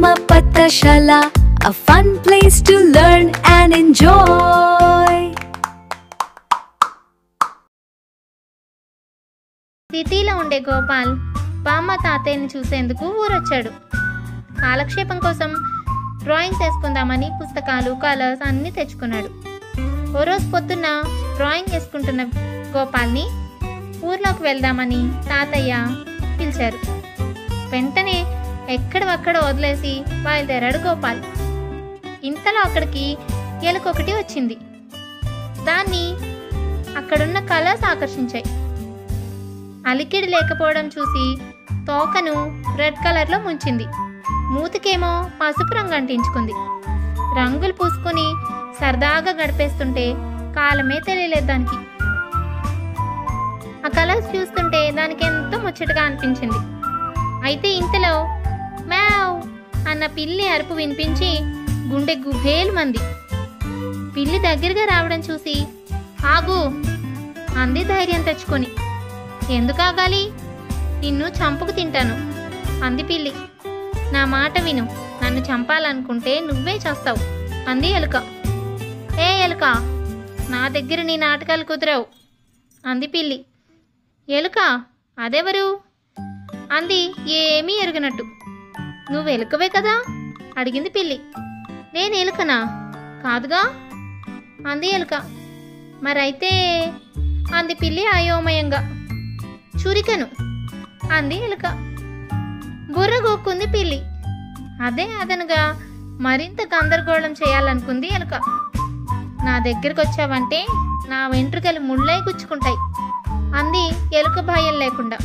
Amma Pathashala, a fun place to learn and enjoy. సిటీలో ఉండే గోపాల్ బామ్మ తాతయ్యని చూసేందుకు ఊరొచ్చాడు. కాలక్షేపం కోసం డ్రాయింగ్స్ వేసుకుందామని పుస్తకాలు, కలర్స్ అన్నీ తెచ్చుకున్నాడు. ఓ రోజు పొద్దున్న డ్రాయింగ్ వేసుకుంటున్న గోపాల్ని ఊర్లోకి వెళ్దామని తాతయ్య పిలిచారు. వెంటనే ఎక్కడవక్కడ వదిలేసి బయలుదేరాడు గోపాల్. ఇంతలో అక్కడికి ఎలుకొకటి వచ్చింది. దాన్ని అక్కడున్న కలర్స్ ఆకర్షించాయి. అలికిడి లేకపోవడం చూసి తోకను రెడ్ కలర్లో ముంచింది. మూతికేమో పసుపు రంగు అంటించుకుంది. రంగులు పూసుకొని సరదాగా గడిపేస్తుంటే కాలమే తెలియలేదు దానికి. ఆ కలర్స్ చూస్తుంటే దానికి ఎంతో ముచ్చటగా అనిపించింది. అయితే ఇంతలో మ్యావ్ అన్న పిల్లి అరుపు వినిపించి గుండె గుబేలు మంది. పిల్లి దగ్గరగా రావడం చూసి ఆగు అంది ధైర్యం తెచ్చుకొని. ఎందుకు ఆగాలి? నిన్ను చంపుకు తింటాను అంది పిల్లి. నా మాట విను, నన్ను చంపాలనుకుంటే నువ్వే చేస్తావు అంది ఎలుక. ఏ ఎలుక, నా దగ్గర నీ నాటకాలు కుదరవు అంది పిల్లి. ఎలుక, అదెవరు అంది ఏమీ ఎరుగనట్టు. నువ్వు ఎలుకవే కదా అడిగింది పిల్లి. నేను ఎలుకనా? కాదుగా అంది ఎలుక. మరైతే అంది పిల్లి అయోమయంగా. చురికను అంది ఎలుక. బుర్ర గోక్కుంది పిల్లి. అదే అదనగా మరింత గందరగోళం చేయాలనుకుంది ఎలుక. నా దగ్గరకు వచ్చావంటే నా వెంట్రుకలు ముళ్ళై గుచ్చుకుంటాయి అంది ఎలుక భయం లేకుండా.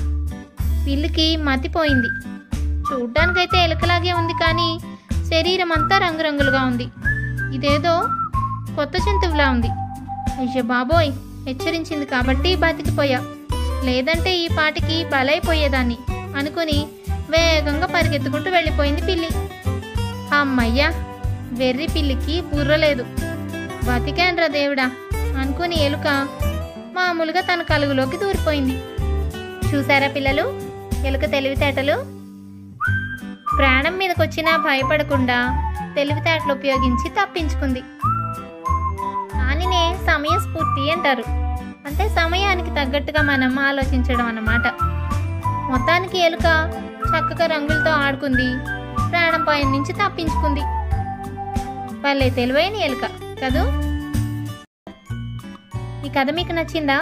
పిల్లికి మతిపోయింది. చూడ్డానికైతే ఎలుకలాగే ఉంది, కానీ శరీరం అంతా రంగురంగులుగా ఉంది. ఇదేదో కొత్త జంతువులా ఉంది. అయ్య బాబోయ్, హెచ్చరించింది కాబట్టి బతికిపోయా, లేదంటే ఈ పాటికి బలైపోయేదాన్ని అనుకుని వేగంగా పరిగెత్తుకుంటూ వెళ్ళిపోయింది పిల్లి. అమ్మయ్యా, వెర్రి పిల్లికి బుర్ర లేదు, బతికాన్రా దేవుడా అనుకుని ఎలుక మామూలుగా తన కలుగులోకి దూరిపోయింది. చూసారా పిల్లలు ఎలుక తెలివితేటలు? ప్రాణం మీదకొచ్చినా భయపడకుండా తెలివితేటలు ఉపయోగించి తప్పించుకుంది. దానినే సమయస్ఫూర్తి అంటారు. అంటే సమయానికి తగ్గట్టుగా మనం ఆలోచించడం అన్నమాట. మొత్తానికి ఎలుక చక్కగా రంగులతో ఆడుకుంది, ప్రాణం పైన నుంచి తప్పించుకుంది. వాళ్ళే తెలివైన ఎలుక కదూ. ఈ కథ మీకు నచ్చిందా?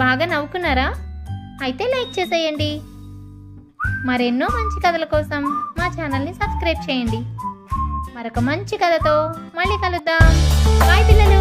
బాగా నవ్వుకున్నారా? అయితే లైక్ చేసేయండి. మరెన్నో మంచి కథల కోసం మా ఛానల్ని సబ్స్క్రైబ్ చేయండి. మరొక మంచి కథతో మళ్ళీ కలుద్దాం. బాయ్ పిల్లలు.